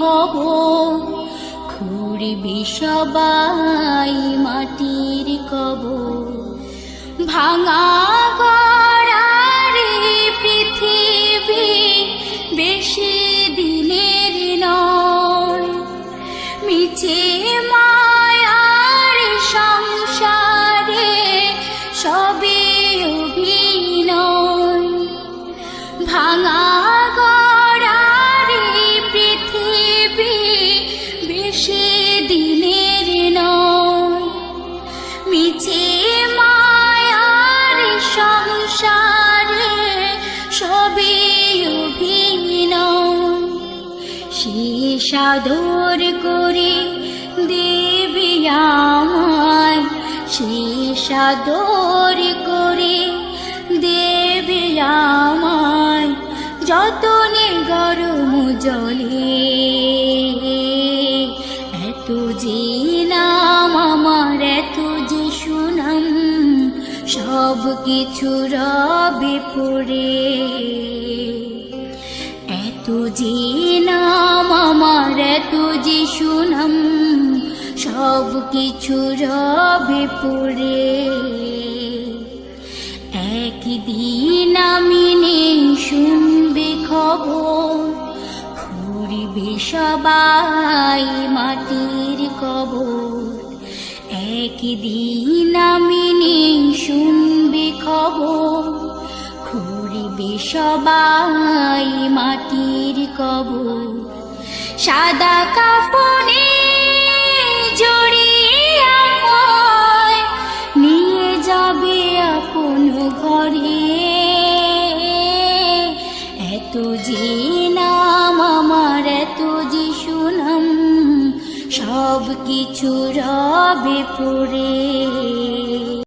কবর খুঁড়বি সবাই মাটির কবর। ভাঙা গড়ার পৃথিবী বেশি দিনের নয়, মিছে মায়ার সংসারে সবে অভিনয়। ভাঙা গড়ার পৃথিবী বেশি দিনের নয়, মিছে মায়ার সংসারে সবে অভিনয়। শেষ আদর করে দেবী আমায়, শেষ আদর করে দেবী আমায়, যতনে গরম জলে। এত যে নাম আমার, এত যে সুনাম, সব কিছু রবে পড়ে। এত যে নাম আমার, এত যে সুনাম, সব কিছু রবে পড়ে। একদিন আমি নেই শুনবে খবর, খুঁড়বে সবাই মাটির কবর। একদিন আমি নেই শুনবে খবর, খুঁড়বে সবাই মাটির কবর। সাদা কাফনে জড়িয়ে আমায় নিয়ে যাবে আপন ঘরে। এত যে নাম আমার, এত যে সুনাম, সব কিছু রবে পড়ে।